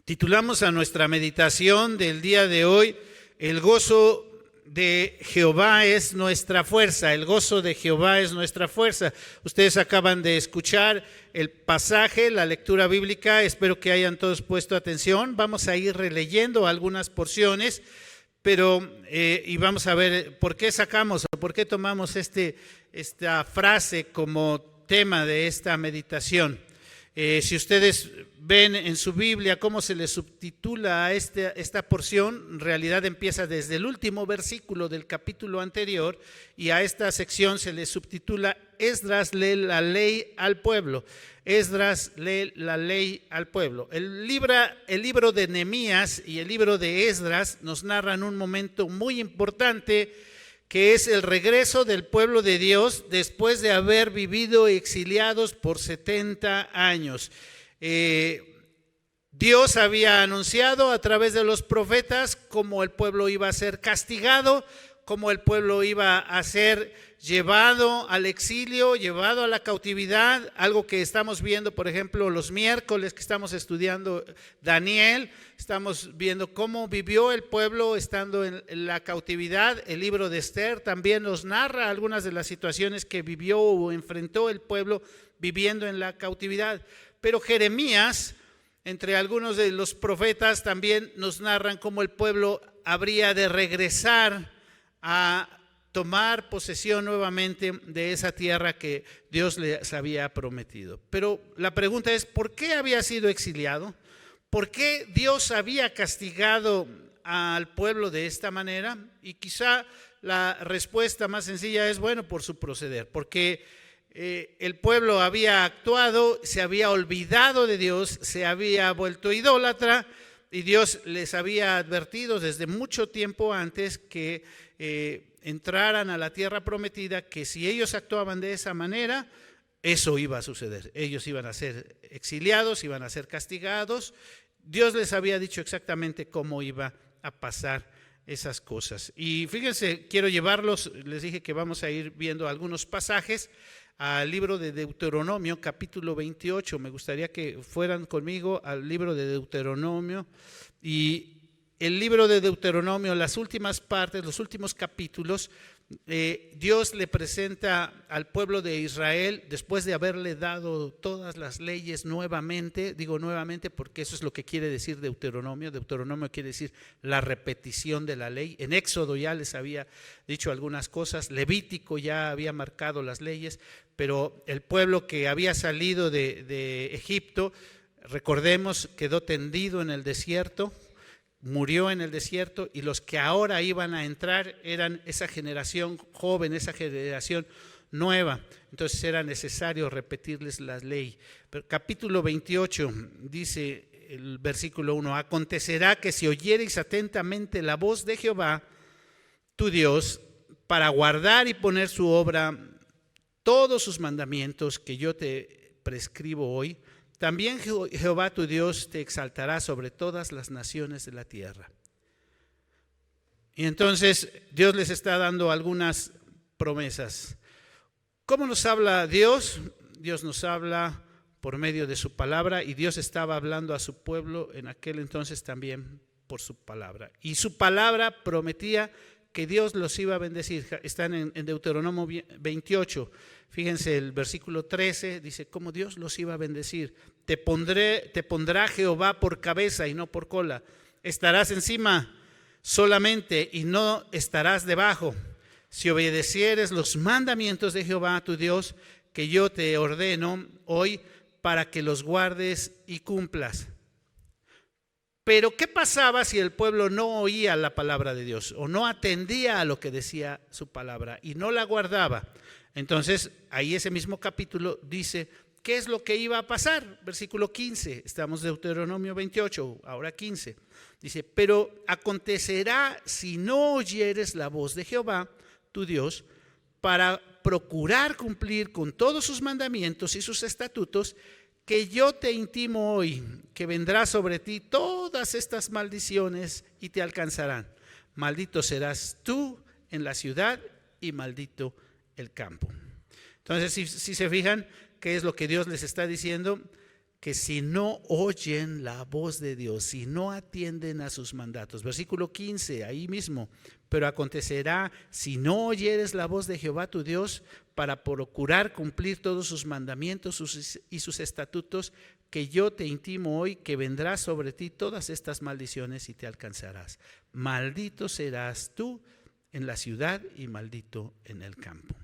Titulamos a nuestra meditación del día de hoy, el gozo de Jehová es nuestra fuerza, el gozo de Jehová es nuestra fuerza. Ustedes acaban de escuchar el pasaje, la lectura bíblica, espero que hayan todos puesto atención. Vamos a ir releyendo algunas porciones, pero y vamos a ver por qué sacamos o por qué tomamos esta frase como tema de esta meditación. Si ustedes ven en su Biblia cómo se le subtitula a esta porción, en realidad empieza desde el último versículo del capítulo anterior y a esta sección se le subtitula Esdras lee la ley al pueblo. Esdras lee la ley al pueblo. El libro de Nehemías y el libro de Esdras nos narran un momento muy importante que es el regreso del pueblo de Dios después de haber vivido exiliados por 70 años. Dios había anunciado a través de los profetas cómo el pueblo iba a ser castigado, cómo el pueblo iba a ser llevado al exilio, llevado a la cautividad, algo que estamos viendo, por ejemplo, los miércoles que estamos estudiando Daniel, estamos viendo cómo vivió el pueblo estando en la cautividad. El libro de Esther también nos narra algunas de las situaciones que vivió o enfrentó el pueblo viviendo en la cautividad. Pero Jeremías, entre algunos de los profetas, también nos narran cómo el pueblo habría de regresar a tomar posesión nuevamente de esa tierra que Dios les había prometido. Pero la pregunta es, ¿por qué había sido exiliado? ¿Por qué Dios había castigado al pueblo de esta manera? Y quizá la respuesta más sencilla es, bueno, por su proceder, porque el pueblo había actuado, se había olvidado de Dios, se había vuelto idólatra y Dios les había advertido desde mucho tiempo antes que entraran a la tierra prometida, que si ellos actuaban de esa manera, eso iba a suceder. Ellos iban a ser exiliados, iban a ser castigados. Dios les había dicho exactamente cómo iba a pasar esas cosas. Y fíjense, quiero llevarlos, les dije que vamos a ir viendo algunos pasajes al libro de Deuteronomio, capítulo 28. Me gustaría que fueran conmigo al libro de Deuteronomio. Y el libro de Deuteronomio, las últimas partes, los últimos capítulos, Dios le presenta al pueblo de Israel, después de haberle dado todas las leyes nuevamente, digo nuevamente porque eso es lo que quiere decir Deuteronomio. Deuteronomio quiere decir la repetición de la ley. En Éxodo ya les había dicho algunas cosas, Levítico ya había marcado las leyes, pero el pueblo que había salido de Egipto, recordemos, quedó tendido en el desierto, murió en el desierto, y los que ahora iban a entrar eran esa generación joven, esa generación nueva. Entonces era necesario repetirles la ley. Pero capítulo 28 dice el versículo 1: acontecerá que si oyereis atentamente la voz de Jehová tu Dios, para guardar y poner su obra todos sus mandamientos que yo te prescribo hoy, también Jehová tu Dios te exaltará sobre todas las naciones de la tierra. Y entonces Dios les está dando algunas promesas. ¿Cómo nos habla Dios? Dios nos habla por medio de su palabra, y Dios estaba hablando a su pueblo en aquel entonces también por su palabra. Y su palabra prometía que Dios los iba a bendecir. Están en Deuteronomio 28. Fíjense el versículo 13, dice cómo Dios los iba a bendecir. Te pondrá Jehová por cabeza y no por cola. Estarás encima solamente y no estarás debajo. Si obedecieres los mandamientos de Jehová tu Dios, que yo te ordeno hoy, para que los guardes y cumplas. Pero ¿qué pasaba si el pueblo no oía la palabra de Dios o no atendía a lo que decía su palabra y no la guardaba? Entonces, ahí ese mismo capítulo dice, ¿qué es lo que iba a pasar? Versículo 15, estamos en Deuteronomio 28, ahora 15. Dice, pero acontecerá si no oyeres la voz de Jehová, tu Dios, para procurar cumplir con todos sus mandamientos y sus estatutos, que yo te intimo hoy, que vendrá sobre ti todas estas maldiciones y te alcanzarán. Maldito serás tú en la ciudad y maldito el campo. Entonces, si se fijan, ¿qué es lo que Dios les está diciendo? que si no oyen la voz de Dios, si no atienden a sus mandatos. Versículo 15, ahí mismo. Pero acontecerá, si no oyeres la voz de Jehová tu Dios, para procurar cumplir todos sus mandamientos y sus estatutos, que yo te intimo hoy, que vendrás sobre ti todas estas maldiciones y te alcanzarás. Maldito serás tú en la ciudad y maldito en el campo.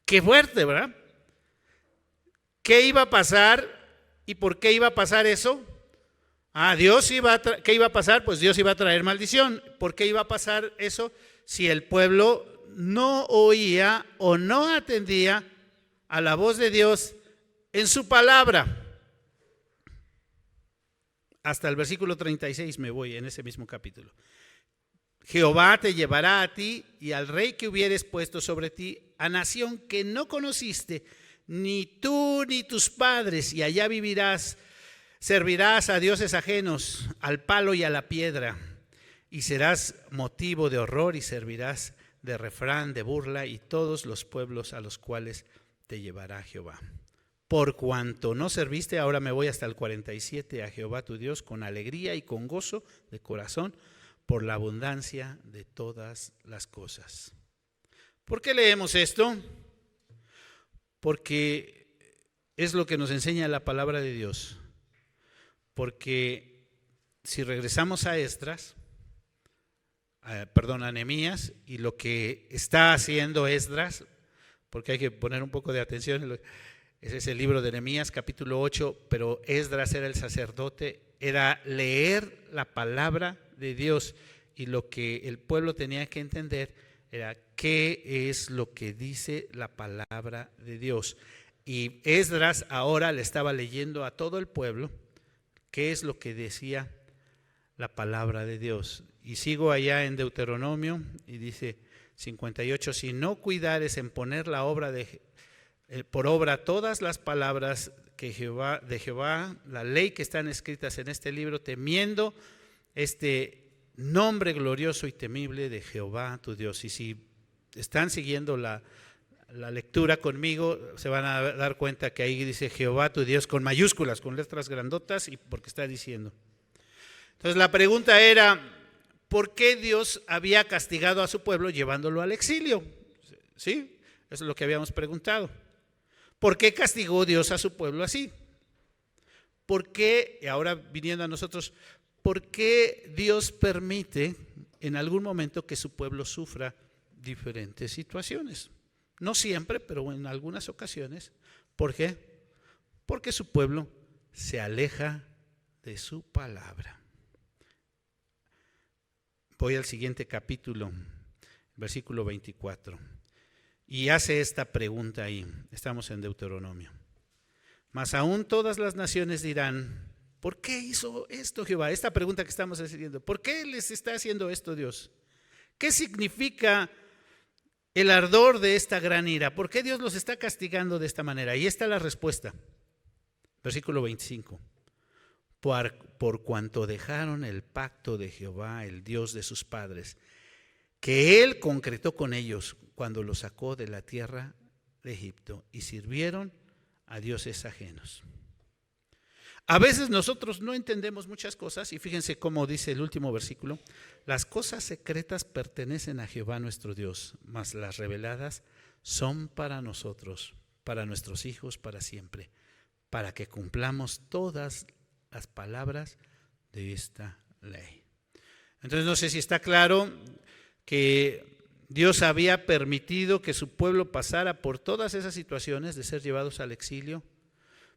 Qué fuerte, ¿verdad? ¿Qué iba a pasar y por qué iba a pasar eso? ¿Qué iba a pasar? Pues Dios iba a traer maldición. ¿Por qué iba a pasar eso? Si el pueblo no oía o no atendía a la voz de Dios en su palabra. Hasta el versículo 36 me voy en ese mismo capítulo. Jehová te llevará a ti y al rey que hubieres puesto sobre ti, a nación que no conociste, ni tú ni tus padres, y allá vivirás. Servirás a dioses ajenos, al palo y a la piedra, y serás motivo de horror y servirás de refrán, de burla, y todos los pueblos a los cuales te llevará Jehová. Por cuanto no serviste, ahora me voy hasta el 47, a Jehová tu Dios con alegría y con gozo de corazón, por la abundancia de todas las cosas. ¿Por qué leemos esto? Porque es lo que nos enseña la palabra de Dios. Porque si regresamos a Nehemías, y lo que está haciendo Esdras, porque hay que poner un poco de atención, ese es el libro de Nehemías, capítulo 8, pero Esdras era el sacerdote, era leer la palabra de Dios, y lo que el pueblo tenía que entender era qué es lo que dice la palabra de Dios. Y Esdras ahora le estaba leyendo a todo el pueblo qué es lo que decía la palabra de Dios. Y sigo allá en Deuteronomio y dice 58, si no cuidares en poner por obra todas las palabras de Jehová, la ley que están escritas en este libro, temiendo este nombre glorioso y temible de Jehová tu Dios. Y si están siguiendo la lectura conmigo, se van a dar cuenta que ahí dice Jehová tu Dios con mayúsculas, con letras grandotas, y porque está diciendo. Entonces la pregunta era, ¿por qué Dios había castigado a su pueblo llevándolo al exilio? ¿Sí? Eso es lo que habíamos preguntado. ¿Por qué castigó Dios a su pueblo así? ¿Por qué, y ahora viniendo a nosotros, por qué Dios permite en algún momento que su pueblo sufra diferentes situaciones? No siempre, pero en algunas ocasiones. ¿Por qué? Porque su pueblo se aleja de su palabra. Voy al siguiente capítulo, versículo 24. Y hace esta pregunta ahí. Estamos en Deuteronomio. Mas aún todas las naciones dirán, ¿por qué hizo esto Jehová? Esta pregunta que estamos haciendo. ¿Por qué les está haciendo esto Dios? ¿Qué significa el ardor de esta gran ira? ¿Por qué Dios los está castigando de esta manera? Y esta es la respuesta. Versículo 25. Por cuanto dejaron el pacto de Jehová, el Dios de sus padres, que Él concretó con ellos cuando los sacó de la tierra de Egipto, y sirvieron a dioses ajenos. A veces nosotros no entendemos muchas cosas, y fíjense cómo dice el último versículo: las cosas secretas pertenecen a Jehová nuestro Dios, mas las reveladas son para nosotros, para nuestros hijos, para siempre, para que cumplamos todas las palabras de esta ley. Entonces no sé si está claro que Dios había permitido que su pueblo pasara por todas esas situaciones de ser llevados al exilio.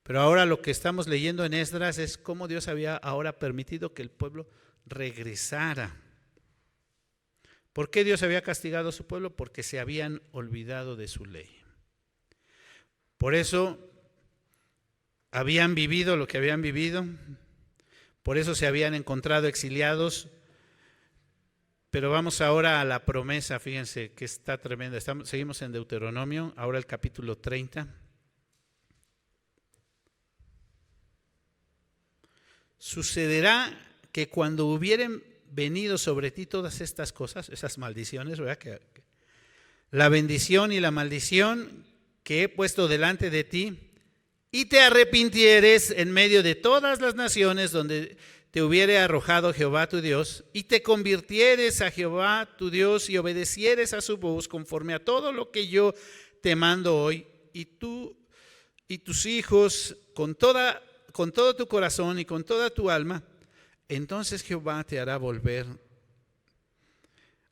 Pero ahora lo que estamos leyendo en Esdras es cómo Dios había ahora permitido que el pueblo regresara. ¿Por qué Dios había castigado a su pueblo? Porque se habían olvidado de su ley. Por eso habían vivido lo que habían vivido, por eso se habían encontrado exiliados. Pero vamos ahora a la promesa, fíjense que está tremenda. Seguimos en Deuteronomio, ahora el capítulo 30. Sucederá que cuando hubieren venido sobre ti todas estas cosas, esas maldiciones, ¿verdad? Que la bendición y la maldición que he puesto delante de ti, y te arrepintieres en medio de todas las naciones donde te hubiere arrojado Jehová tu Dios, y te convirtieres a Jehová tu Dios y obedecieres a su voz conforme a todo lo que yo te mando hoy, y tú y tus hijos con todo tu corazón y con toda tu alma, entonces Jehová te hará volver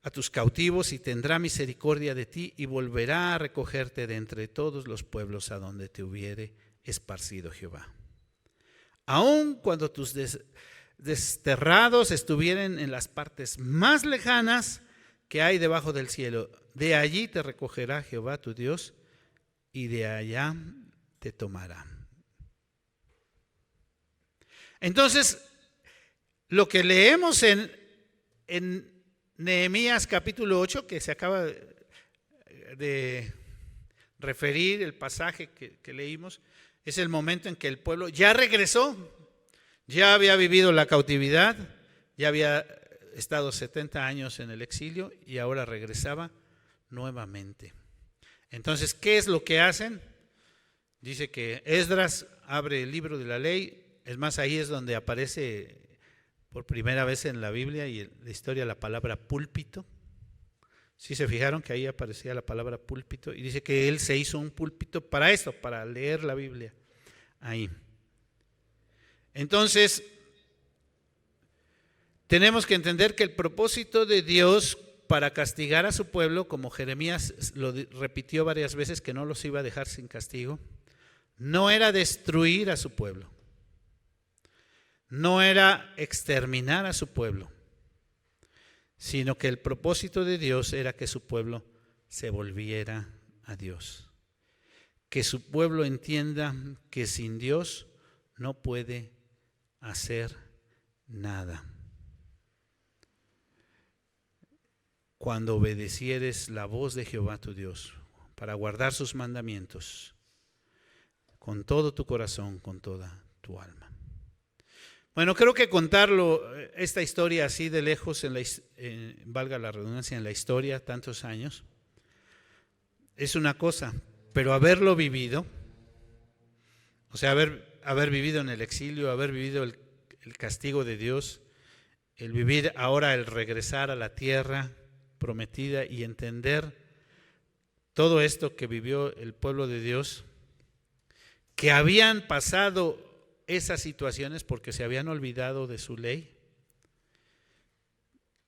a tus cautivos y tendrá misericordia de ti y volverá a recogerte de entre todos los pueblos a donde te hubiere esparcido Jehová. Aun cuando tus desterrados estuvieren en las partes más lejanas que hay debajo del cielo, de allí te recogerá Jehová tu Dios y de allá te tomará. Entonces, lo que leemos en Nehemías capítulo 8, que se acaba de referir el pasaje que leímos, es el momento en que el pueblo ya regresó, ya había vivido la cautividad, ya había estado 70 años en el exilio y ahora regresaba nuevamente. Entonces, ¿qué es lo que hacen? Dice que Esdras abre el libro de la ley, es más, ahí es donde aparece por primera vez en la Biblia y en la historia la palabra púlpito. ¿Sí se fijaron que ahí aparecía la palabra púlpito? Y dice que él se hizo un púlpito para esto, para leer la Biblia ahí. Entonces, tenemos que entender que el propósito de Dios para castigar a su pueblo, como Jeremías lo repitió varias veces, que no los iba a dejar sin castigo, no era destruir a su pueblo, no era exterminar a su pueblo, sino que el propósito de Dios era que su pueblo se volviera a Dios, que su pueblo entienda que sin Dios no puede hacer nada. Cuando obedecieres la voz de Jehová tu Dios para guardar sus mandamientos con todo tu corazón, con toda tu alma. Bueno, creo que contarlo, esta historia así de lejos, valga la redundancia, en la historia, tantos años, es una cosa, pero haberlo vivido, o sea, haber vivido en el exilio, haber vivido el castigo de Dios, el vivir ahora, el regresar a la tierra prometida y entender todo esto que vivió el pueblo de Dios, que habían pasado esas situaciones porque se habían olvidado de su ley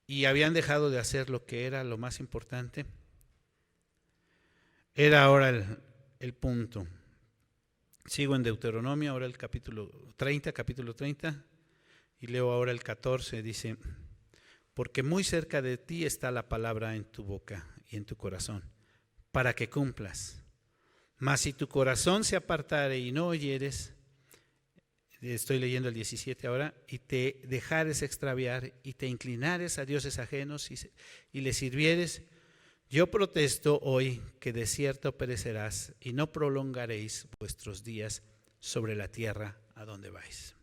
y habían dejado de hacer lo que era lo más importante. Era ahora el punto. Sigo en Deuteronomio, ahora el capítulo 30, y leo ahora el 14, dice: porque muy cerca de ti está la palabra en tu boca y en tu corazón, para que cumplas. Mas si tu corazón se apartare y no oyeres, estoy leyendo el 17 ahora, y te dejares extraviar y te inclinares a dioses ajenos y les sirvieres, yo protesto hoy que de cierto perecerás y no prolongaréis vuestros días sobre la tierra a donde vais.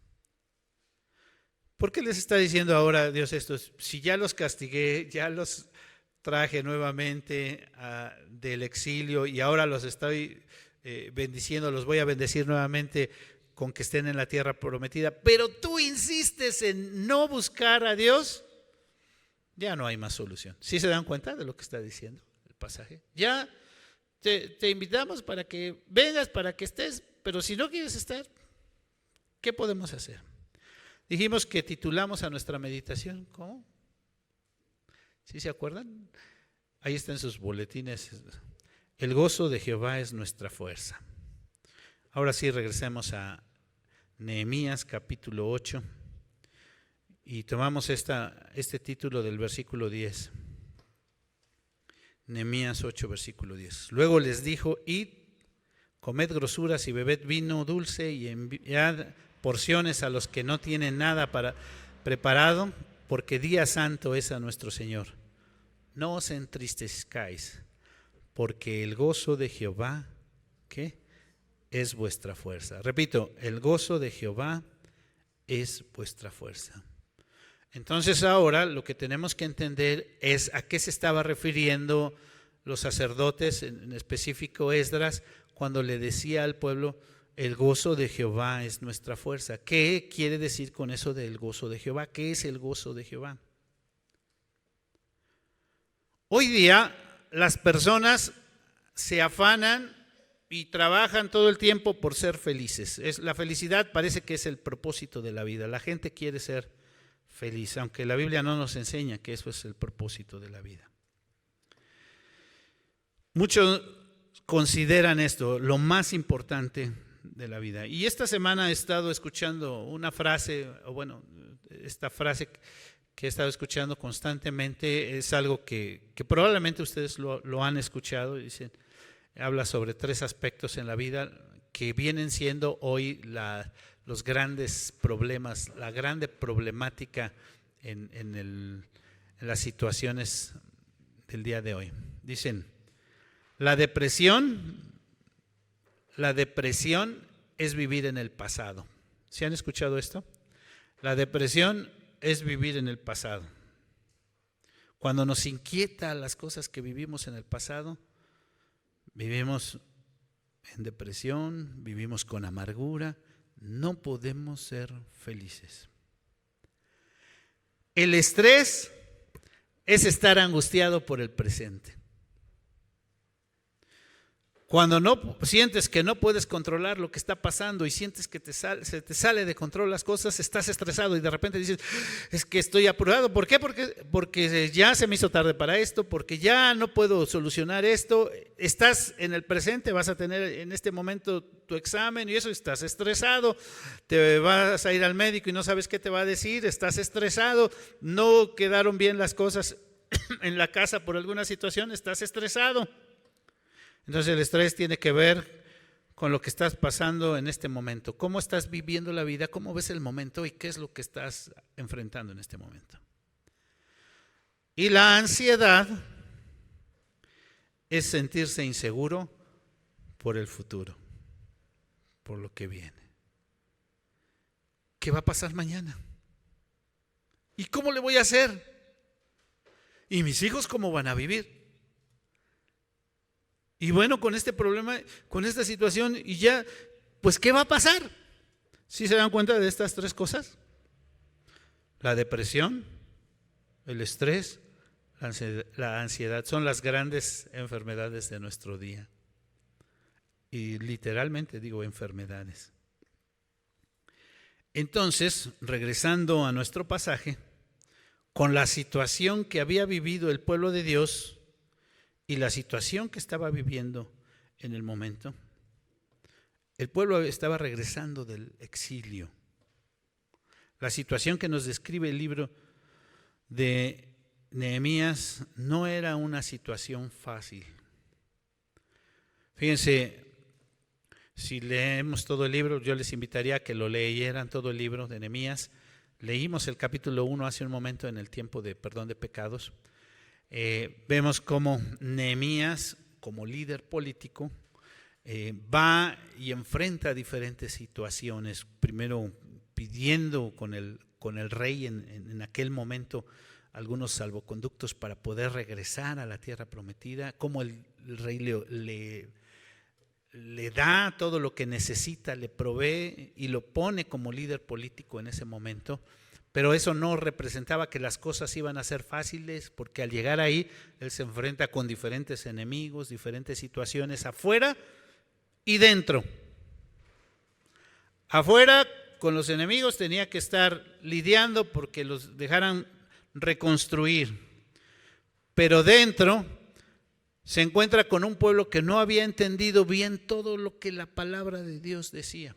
¿Por qué les está diciendo ahora Dios esto? Si ya los castigué, ya los traje nuevamente del exilio y ahora los estoy bendiciendo, los voy a bendecir nuevamente con que estén en la tierra prometida, pero tú insistes en no buscar a Dios, ya no hay más solución. ¿Sí se dan cuenta de lo que está diciendo el pasaje? Ya te invitamos para que vengas, para que estés, pero si no quieres estar, ¿qué podemos hacer? Dijimos que titulamos a nuestra meditación, ¿cómo? ¿Sí se acuerdan? Ahí está en sus boletines. El gozo de Jehová es nuestra fuerza. Ahora sí, regresemos a Nehemías capítulo 8 y tomamos este título del versículo 10. Nehemías 8, versículo 10. Luego les dijo: id, comed grosuras y bebed vino dulce y enviad porciones a los que no tienen nada para preparado, porque día santo es a nuestro Señor. No os entristezcáis, porque el gozo de Jehová, ¿qué? Es vuestra fuerza. Repito, el gozo de Jehová es vuestra fuerza. Entonces ahora lo que tenemos que entender es a qué se estaba refiriendo los sacerdotes, en específico Esdras, cuando le decía al pueblo: el gozo de Jehová es nuestra fuerza. ¿Qué quiere decir con eso del gozo de Jehová? ¿Qué es el gozo de Jehová? Hoy día las personas se afanan y trabajan todo el tiempo por ser felices. La felicidad parece que es el propósito de la vida. La gente quiere ser feliz, aunque la Biblia no nos enseña que eso es el propósito de la vida. Muchos consideran esto lo más importante de la vida. Y esta semana he estado escuchando una frase, esta frase que he estado escuchando constantemente es algo que probablemente ustedes lo han escuchado. Dicen, habla sobre 3 aspectos en la vida que vienen siendo hoy los grandes problemas, la grande problemática en las situaciones del día de hoy. Dicen, la depresión es vivir en el pasado. ¿Sí han escuchado esto? La depresión es vivir en el pasado. Cuando nos inquieta las cosas que vivimos en el pasado, vivimos en depresión, vivimos con amargura, no podemos ser felices. El estrés es estar angustiado por el presente. Cuando no sientes que no puedes controlar lo que está pasando y sientes que se te sale de control las cosas, estás estresado y de repente dices, es que estoy apurado. ¿Por qué? Porque ya se me hizo tarde para esto, porque ya no puedo solucionar esto. Estás en el presente, vas a tener en este momento tu examen y eso, estás estresado, te vas a ir al médico y no sabes qué te va a decir, estás estresado, no quedaron bien las cosas en la casa por alguna situación, estás estresado. Entonces el estrés tiene que ver con lo que estás pasando en este momento. ¿Cómo estás viviendo la vida? ¿Cómo ves el momento? ¿Y qué es lo que estás enfrentando en este momento? Y la ansiedad es sentirse inseguro por el futuro, por lo que viene. ¿Qué va a pasar mañana? ¿Y cómo le voy a hacer? ¿Y mis hijos cómo van a vivir? Y bueno, con este problema, con esta situación, y ya, pues ¿qué va a pasar? ¿Sí se dan cuenta de estas 3 cosas? La depresión, el estrés, la ansiedad son las grandes enfermedades de nuestro día. Y literalmente digo enfermedades. Entonces, regresando a nuestro pasaje, con la situación que había vivido el pueblo de Dios y la situación que estaba viviendo en el momento, el pueblo estaba regresando del exilio. La situación que nos describe el libro de Nehemías no era una situación fácil. Fíjense, si leemos todo el libro, yo les invitaría a que lo leyeran todo el libro de Nehemías. Leímos el capítulo 1 hace un momento en el tiempo de perdón de pecados. Vemos cómo Nehemías, como líder político, va y enfrenta diferentes situaciones. Primero pidiendo con el rey en aquel momento algunos salvoconductos para poder regresar a la tierra prometida, cómo el rey le da todo lo que necesita, le provee y lo pone como líder político en ese momento. Pero eso no representaba que las cosas iban a ser fáciles, porque al llegar ahí, él se enfrenta con diferentes enemigos, diferentes situaciones afuera y dentro. Afuera, con los enemigos, tenía que estar lidiando porque los dejaran reconstruir. Pero dentro se encuentra con un pueblo que no había entendido bien todo lo que la palabra de Dios decía.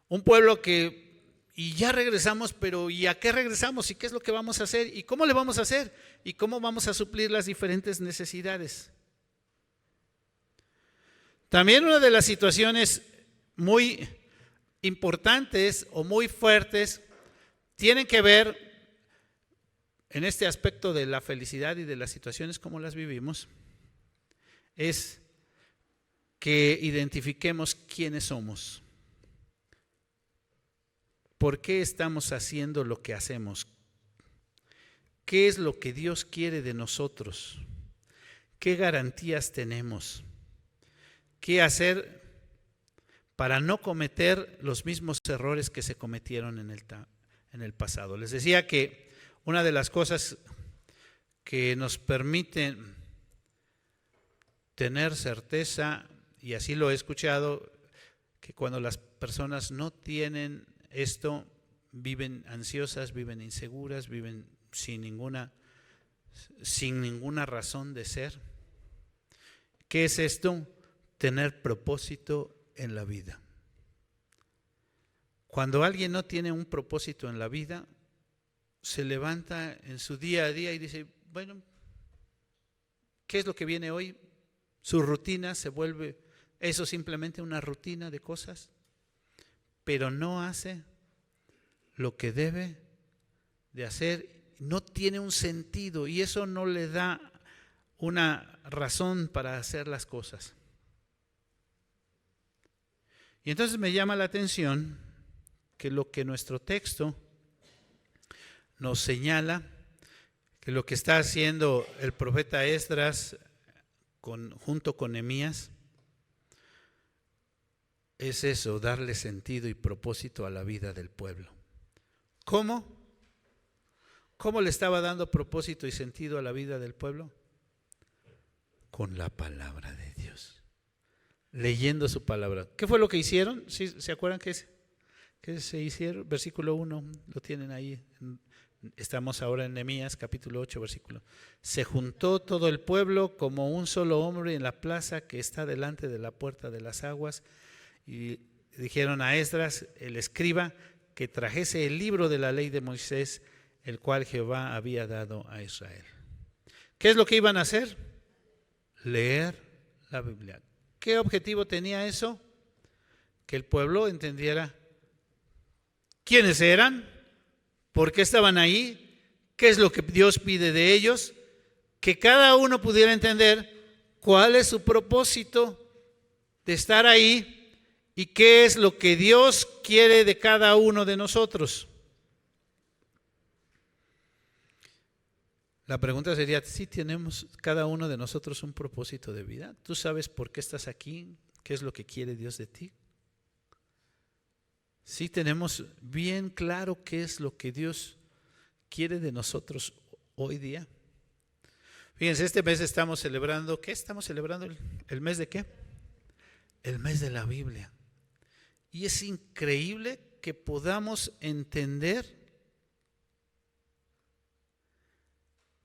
Un pueblo que y ya regresamos, pero ¿y a qué regresamos? ¿Y qué es lo que vamos a hacer? ¿Y cómo le vamos a hacer? ¿Y cómo vamos a suplir las diferentes necesidades? También una de las situaciones muy importantes o muy fuertes tienen que ver en este aspecto de la felicidad y de las situaciones como las vivimos, es que identifiquemos quiénes somos. ¿Por qué estamos haciendo lo que hacemos? ¿Qué es lo que Dios quiere de nosotros? ¿Qué garantías tenemos? ¿Qué hacer para no cometer los mismos errores que se cometieron en el pasado. Les decía que una de las cosas que nos permiten tener certeza, y así lo he escuchado, que cuando las personas no tienen esto, viven ansiosas, viven inseguras, viven sin ninguna razón de ser. ¿Qué es esto? Tener propósito en la vida. Cuando alguien no tiene un propósito en la vida, se levanta en su día a día y dice, bueno, ¿qué es lo que viene hoy? Su rutina se vuelve eso, simplemente una rutina de cosas, pero no hace lo que debe de hacer, no tiene un sentido y eso no le da una razón para hacer las cosas. Y entonces me llama la atención que lo que nuestro texto nos señala, que lo que está haciendo el profeta Esdras junto con Nehemías, es eso, darle sentido y propósito a la vida del pueblo. ¿Cómo? ¿Cómo le estaba dando propósito y sentido a la vida del pueblo? Con la palabra de Dios, leyendo su palabra. ¿Qué fue lo que hicieron? ¿Sí, se acuerdan qué se hicieron? Versículo 1, lo tienen ahí. Estamos ahora en Nehemías capítulo 8, versículo. Se juntó todo el pueblo como un solo hombre en la plaza que está delante de la puerta de las aguas y dijeron a Esdras, el escriba, que trajese el libro de la ley de Moisés, el cual Jehová había dado a Israel. ¿Qué es lo que iban a hacer? Leer la Biblia. ¿Qué objetivo tenía eso? Que el pueblo entendiera quiénes eran, por qué estaban ahí, qué es lo que Dios pide de ellos, que cada uno pudiera entender cuál es su propósito de estar ahí y qué es lo que Dios quiere de cada uno de nosotros. La pregunta sería, ¿sí tenemos cada uno de nosotros un propósito de vida? ¿Tú sabes por qué estás aquí? ¿Qué es lo que quiere Dios de ti? ¿Sí tenemos bien claro qué es lo que Dios quiere de nosotros hoy día? Fíjense, este mes estamos celebrando, ¿qué estamos celebrando? ¿El mes de qué? El mes de la Biblia. Y es increíble que podamos entender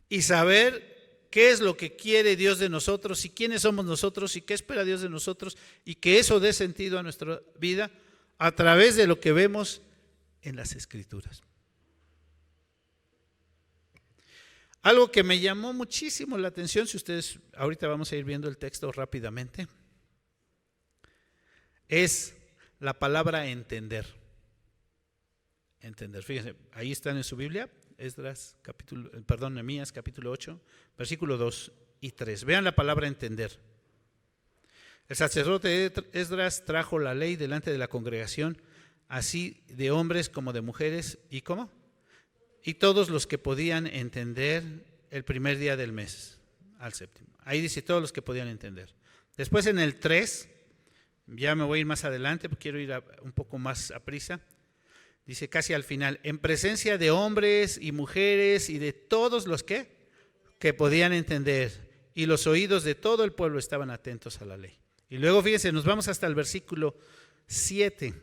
y saber qué es lo que quiere Dios de nosotros y quiénes somos nosotros y qué espera Dios de nosotros y que eso dé sentido a nuestra vida a través de lo que vemos en las Escrituras. Algo que me llamó muchísimo la atención, si ustedes, ahorita vamos a ir viendo el texto rápidamente, es la palabra entender. Entender, fíjense, ahí están en su Biblia, Nehemías capítulo 8, versículo 2 y 3. Vean la palabra entender. El sacerdote Esdras trajo la ley delante de la congregación, así de hombres como de mujeres, ¿y cómo? Y todos los que podían entender el primer día del mes, al séptimo. Ahí dice todos los que podían entender. Después en el 3, ya me voy a ir más adelante, porque quiero ir un poco más a prisa. Dice casi al final, en presencia de hombres y mujeres y de todos los que podían entender, y los oídos de todo el pueblo estaban atentos a la ley. Y luego fíjense, nos vamos hasta el versículo 7.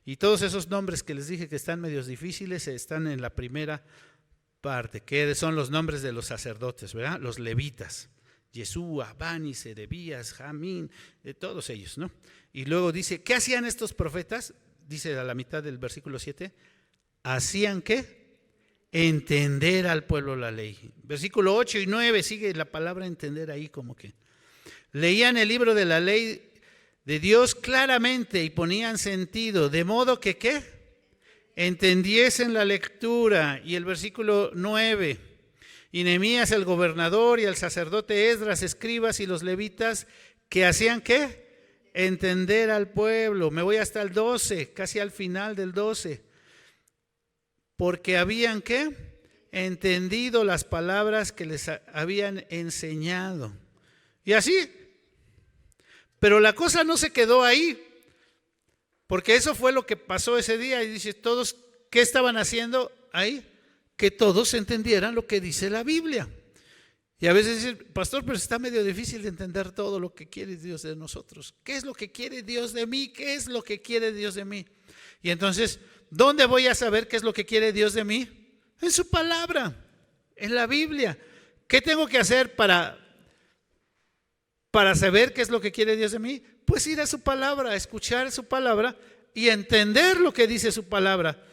Y todos esos nombres que les dije que están medios difíciles están en la primera parte, que son los nombres de los sacerdotes, ¿verdad? Los levitas, Yeshua, Bani, Sedebías, Jamín, de todos ellos, ¿no? Y luego dice, ¿qué hacían estos profetas? Dice a la mitad del versículo 7, ¿hacían qué? Entender al pueblo la ley. Versículo 8 y 9 sigue la palabra entender ahí como que. Leían el libro de la ley de Dios claramente y ponían sentido, de modo que ¿qué? Entendiesen la lectura. Y el versículo 9, y Nehemías el gobernador y el sacerdote Esdras, escribas y los levitas, que hacían ¿qué? Entender al pueblo. Me voy hasta el 12, casi al final del 12. Porque habían ¿qué? Entendido las palabras que les habían enseñado. Y así. Pero la cosa no se quedó ahí. Porque eso fue lo que pasó ese día. Y dice, todos, ¿qué estaban haciendo ahí? Que todos entendieran lo que dice la Biblia. Y a veces dicen, pastor, pero está medio difícil de entender todo lo que quiere Dios de nosotros. ¿Qué es lo que quiere Dios de mí? ¿Qué es lo que quiere Dios de mí? Y entonces, ¿dónde voy a saber qué es lo que quiere Dios de mí? En su palabra, en la Biblia. ¿Qué tengo que hacer para saber qué es lo que quiere Dios de mí? Pues ir a su palabra, escuchar su palabra y entender lo que dice su palabra.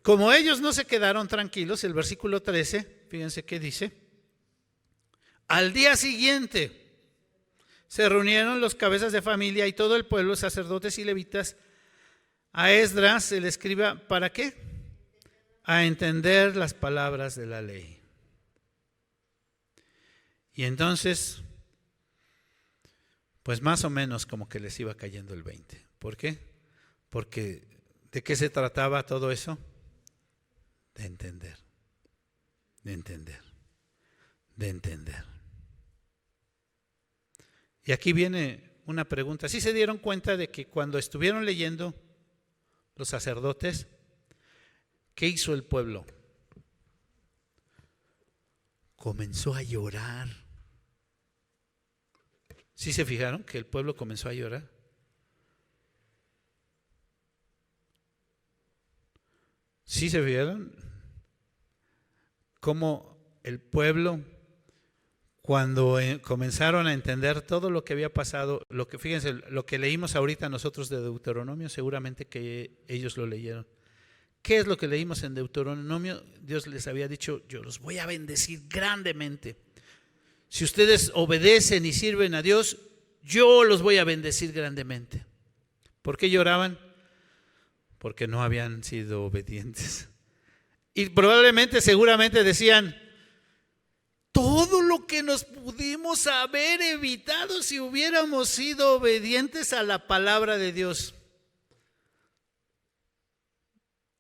Como ellos no se quedaron tranquilos, el versículo 13, fíjense qué dice. Al día siguiente se reunieron los cabezas de familia y todo el pueblo, sacerdotes y levitas, a Esdras, el escriba, ¿para qué? A entender las palabras de la ley. Y entonces, pues más o menos como que les iba cayendo el 20. ¿Por qué? Porque ¿de qué se trataba todo eso? De entender, de entender, de entender. Y aquí viene una pregunta. ¿Sí se dieron cuenta de que cuando estuvieron leyendo los sacerdotes, qué hizo el pueblo? Comenzó a llorar. ¿Sí se fijaron que el pueblo comenzó a llorar? ¿Sí se fijaron cómo el pueblo, cuando comenzaron a entender todo lo que había pasado, fíjense, lo que leímos ahorita nosotros de Deuteronomio, seguramente que ellos lo leyeron. ¿Qué es lo que leímos en Deuteronomio? Dios les había dicho, yo los voy a bendecir grandemente. Si ustedes obedecen y sirven a Dios, yo los voy a bendecir grandemente. ¿Por qué lloraban? Porque no habían sido obedientes. Y probablemente, seguramente decían, todo lo que nos pudimos haber evitado si hubiéramos sido obedientes a la palabra de Dios.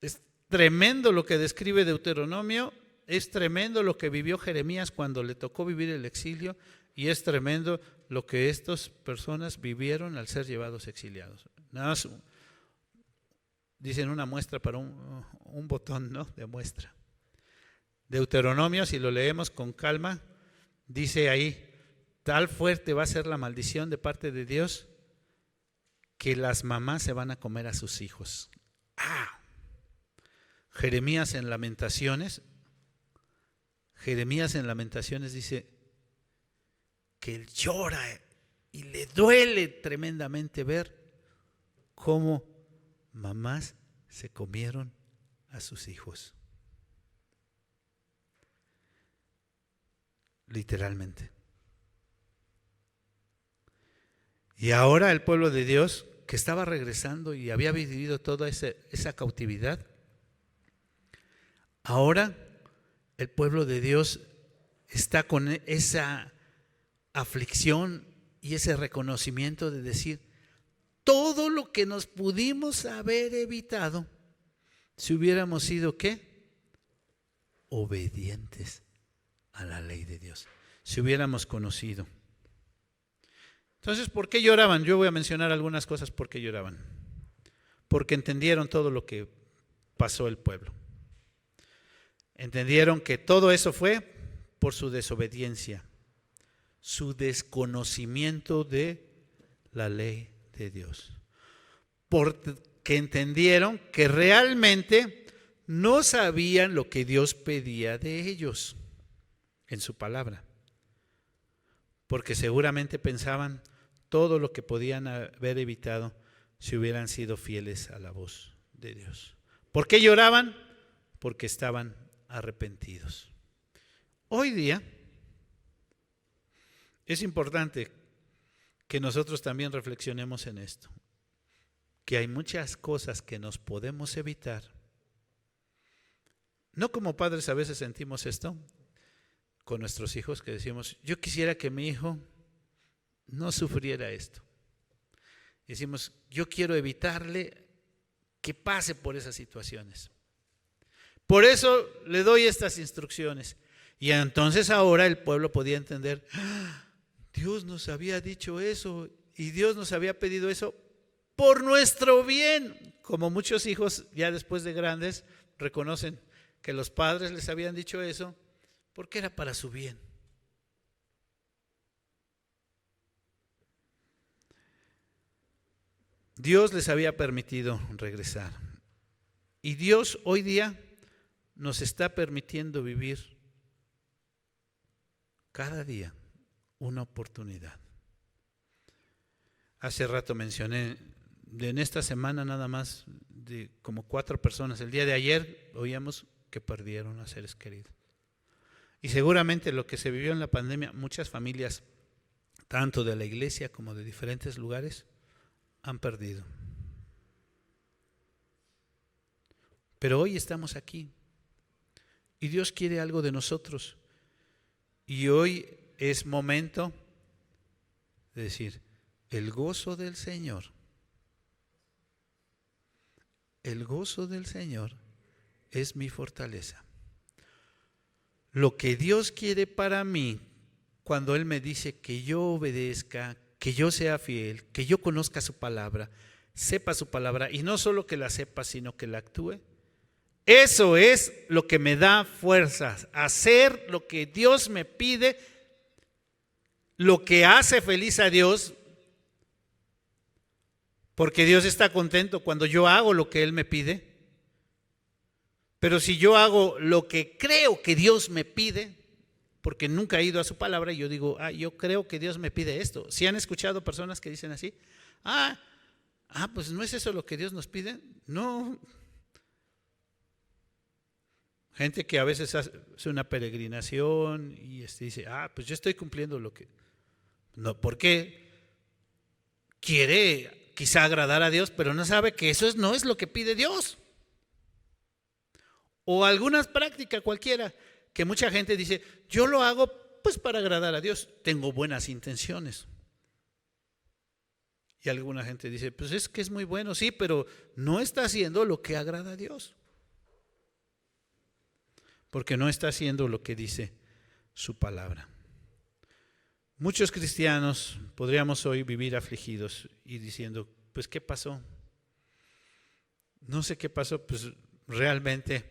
Es tremendo lo que describe Deuteronomio, es tremendo lo que vivió Jeremías cuando le tocó vivir el exilio y es tremendo lo que estas personas vivieron al ser llevados exiliados. Nada más dicen una muestra para un botón, ¿no? De muestra. Deuteronomio, si lo leemos con calma, dice ahí, tal fuerte va a ser la maldición de parte de Dios que las mamás se van a comer a sus hijos. Jeremías en Lamentaciones dice que él llora y le duele tremendamente ver cómo mamás se comieron a sus hijos. Literalmente. Y ahora el pueblo de Dios, que estaba regresando y había vivido toda esa cautividad, ahora el pueblo de Dios está con esa aflicción y ese reconocimiento de decir, todo lo que nos pudimos haber evitado si hubiéramos sido ¿qué? Obedientes a la ley de Dios, si hubiéramos conocido. Entonces, ¿por qué lloraban? Yo voy a mencionar algunas cosas por qué lloraban. Porque entendieron todo lo que pasó el pueblo. Entendieron que todo eso fue por su desobediencia, su desconocimiento de la ley de Dios. Porque entendieron que realmente no sabían lo que Dios pedía de ellos en su palabra. Porque seguramente pensaban todo lo que podían haber evitado si hubieran sido fieles a la voz de Dios. ¿Por qué lloraban? Porque estaban arrepentidos. Hoy día es importante que nosotros también reflexionemos en esto, que hay muchas cosas que nos podemos evitar. No como padres a veces sentimos esto con nuestros hijos, que decimos, yo quisiera que mi hijo no sufriera esto. Decimos, yo quiero evitarle que pase por esas situaciones. Por eso le doy estas instrucciones. Y entonces ahora el pueblo podía entender, Dios nos había dicho eso y Dios nos había pedido eso por nuestro bien. Como muchos hijos ya después de grandes reconocen que los padres les habían dicho eso porque era para su bien. Dios les había permitido regresar. Y Dios hoy día nos está permitiendo vivir cada día una oportunidad. Hace rato mencioné, en esta semana nada más, de como 4 personas. El día de ayer oíamos que perdieron a seres queridos. Y seguramente lo que se vivió en la pandemia, muchas familias, tanto de la iglesia como de diferentes lugares, han perdido. Pero hoy estamos aquí y Dios quiere algo de nosotros. Y hoy es momento de decir, el gozo del Señor, el gozo del Señor es mi fortaleza. Lo que Dios quiere para mí, cuando Él me dice que yo obedezca, que yo sea fiel, que yo conozca su palabra, sepa su palabra, y no solo que la sepa, sino que la actúe. Eso es lo que me da fuerzas, hacer lo que Dios me pide, lo que hace feliz a Dios, porque Dios está contento cuando yo hago lo que Él me pide. Pero si yo hago lo que creo que Dios me pide, porque nunca he ido a su palabra y yo digo, yo creo que Dios me pide esto. ¿Sí han escuchado personas que dicen así? Pues no es eso lo que Dios nos pide. No. Gente que a veces hace una peregrinación y dice, pues yo estoy cumpliendo lo que... No, porque quiere quizá agradar a Dios, pero no sabe que eso no es lo que pide Dios. O algunas prácticas cualquiera, que mucha gente dice, yo lo hago pues para agradar a Dios, tengo buenas intenciones. Y alguna gente dice, pues es que es muy bueno, sí, pero no está haciendo lo que agrada a Dios. Porque no está haciendo lo que dice su palabra. Muchos cristianos podríamos hoy vivir afligidos y diciendo, pues ¿qué pasó? No sé qué pasó, pues realmente,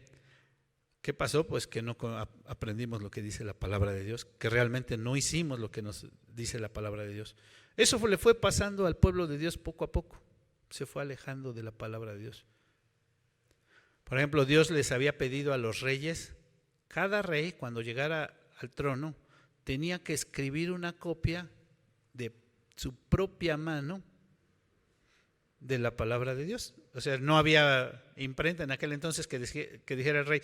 ¿qué pasó? Pues que no aprendimos lo que dice la palabra de Dios, que realmente no hicimos lo que nos dice la palabra de Dios. Eso le fue pasando al pueblo de Dios poco a poco, se fue alejando de la palabra de Dios. Por ejemplo, Dios les había pedido a los reyes, cada rey cuando llegara al trono tenía que escribir una copia de su propia mano de la palabra de Dios. O sea, no había imprenta en aquel entonces que dijera el rey,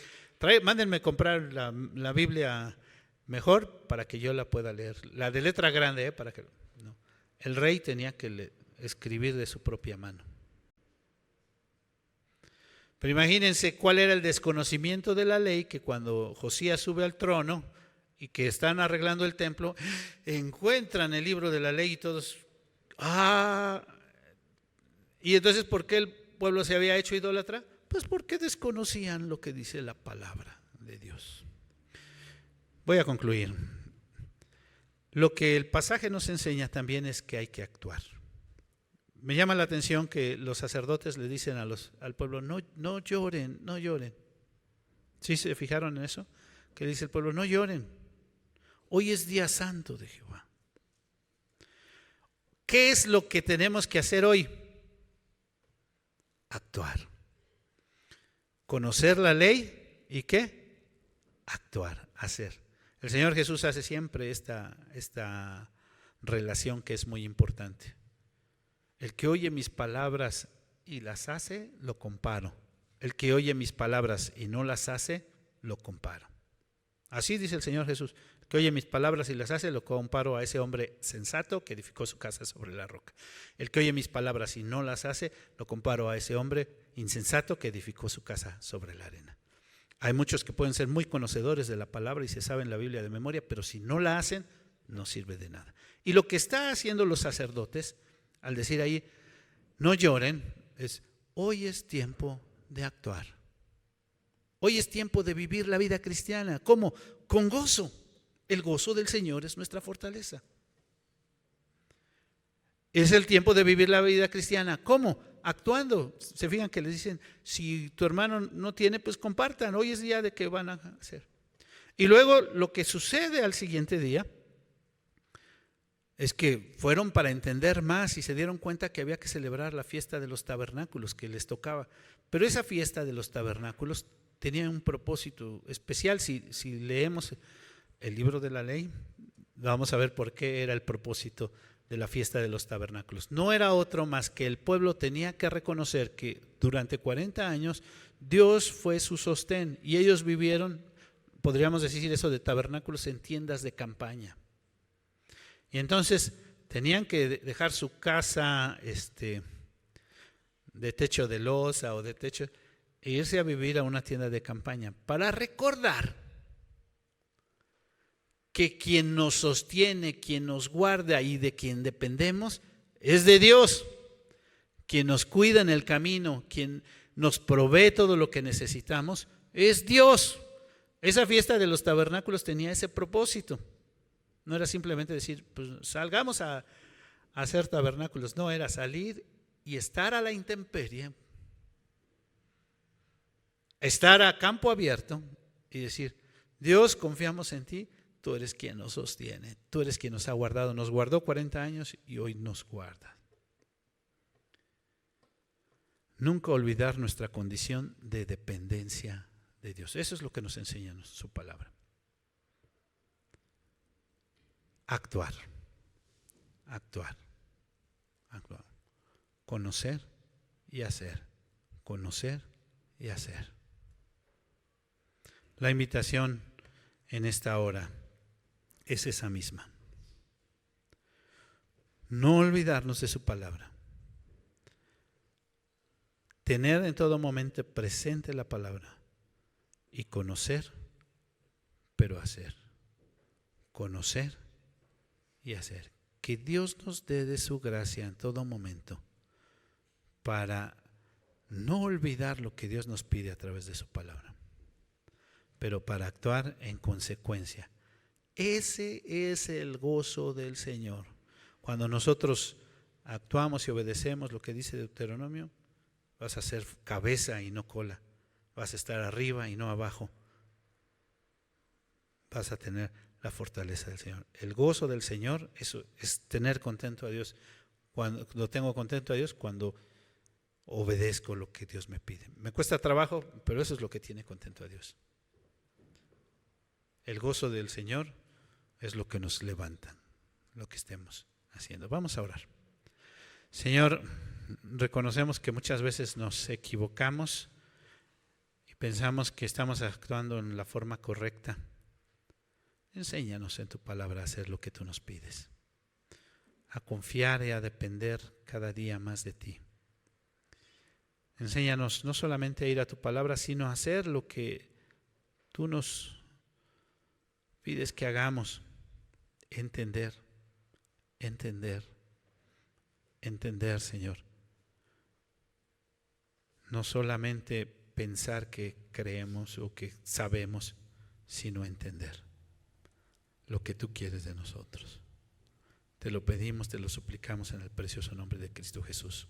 mándenme comprar la Biblia mejor para que yo la pueda leer. La de letra grande, para que no. El rey tenía que escribir de su propia mano. Pero imagínense cuál era el desconocimiento de la ley, que cuando Josías sube al trono y que están arreglando el templo, encuentran el libro de la ley y todos, y entonces ¿por qué el pueblo se había hecho idólatra? Pues porque desconocían lo que dice la palabra de Dios. Voy a concluir. Lo que el pasaje nos enseña también es que hay que actuar. Me llama la atención que los sacerdotes le dicen al pueblo, no lloren, no lloren. ¿Sí se fijaron en eso? Que dice el pueblo, no lloren. Hoy es día santo de Jehová. ¿Qué es lo que tenemos que hacer hoy? Actuar. Conocer la ley y ¿qué? Actuar, hacer. El Señor Jesús hace siempre esta relación que es muy importante. El que oye mis palabras y las hace, lo comparo. El que oye mis palabras y no las hace, lo comparo. Así dice el Señor Jesús. El que oye mis palabras y las hace, lo comparo a ese hombre sensato que edificó su casa sobre la roca. El que oye mis palabras y no las hace, lo comparo a ese hombre insensato que edificó su casa sobre la arena. Hay muchos que pueden ser muy conocedores de la palabra y se saben la Biblia de memoria, pero si no la hacen, no sirve de nada. Y lo que están haciendo los sacerdotes, al decir ahí, no lloren, hoy es tiempo de actuar. Hoy es tiempo de vivir la vida cristiana. ¿Cómo? Con gozo. El gozo del Señor es nuestra fortaleza. Es el tiempo de vivir la vida cristiana. ¿Cómo? Actuando. Se fijan que les dicen, si tu hermano no tiene, pues compartan. Hoy es día de que van a hacer. Y luego lo que sucede al siguiente día es que fueron para entender más y se dieron cuenta que había que celebrar la fiesta de los tabernáculos que les tocaba. Pero esa fiesta de los tabernáculos tenía un propósito especial. Si leemos el libro de la ley, vamos a ver por qué era el propósito de la fiesta de los tabernáculos. No era otro más que el pueblo tenía que reconocer que durante 40 años Dios fue su sostén y ellos vivieron, podríamos decir eso de tabernáculos, en tiendas de campaña. Y entonces tenían que dejar su casa de techo de losa o de techo e irse a vivir a una tienda de campaña para recordar que quien nos sostiene, quien nos guarda y de quien dependemos es de Dios, quien nos cuida en el camino, quien nos provee todo lo que necesitamos es Dios. Esa fiesta de los tabernáculos tenía ese propósito. No era simplemente decir, pues salgamos a hacer tabernáculos. No, era salir y estar a la intemperie, estar a campo abierto y decir, Dios, confiamos en ti, tú eres quien nos sostiene, tú eres quien nos ha guardado, nos guardó 40 años y hoy nos guarda. Nunca olvidar nuestra condición de dependencia de Dios. Eso es lo que nos enseña su palabra. Actuar. Conocer y hacer. Conocer y hacer. La invitación en esta hora es esa misma. No olvidarnos de su palabra. Tener en todo momento presente la palabra y conocer, pero hacer. Conocer y hacer. Que Dios nos dé de su gracia en todo momento para no olvidar lo que Dios nos pide a través de su palabra, pero para actuar en consecuencia. Ese es el gozo del Señor. Cuando nosotros actuamos y obedecemos lo que dice Deuteronomio, vas a ser cabeza y no cola, vas a estar arriba y no abajo, vas a tener la fortaleza del Señor. El gozo del Señor es tener contento a Dios. Cuando lo tengo contento a Dios, cuando obedezco lo que Dios me pide. Me cuesta trabajo, pero eso es lo que tiene contento a Dios. El gozo del Señor es lo que nos levanta, lo que estemos haciendo. Vamos a orar. Señor, reconocemos que muchas veces nos equivocamos y pensamos que estamos actuando en la forma correcta. Enséñanos en tu palabra a hacer lo que tú nos pides, a confiar y a depender cada día más de ti. Enséñanos no solamente a ir a tu palabra, sino a hacer lo que tú nos pides que hagamos. Entender, Señor. No solamente pensar que creemos o que sabemos, sino entender lo que tú quieres de nosotros. Te lo pedimos, te lo suplicamos en el precioso nombre de Cristo Jesús.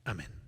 Amén.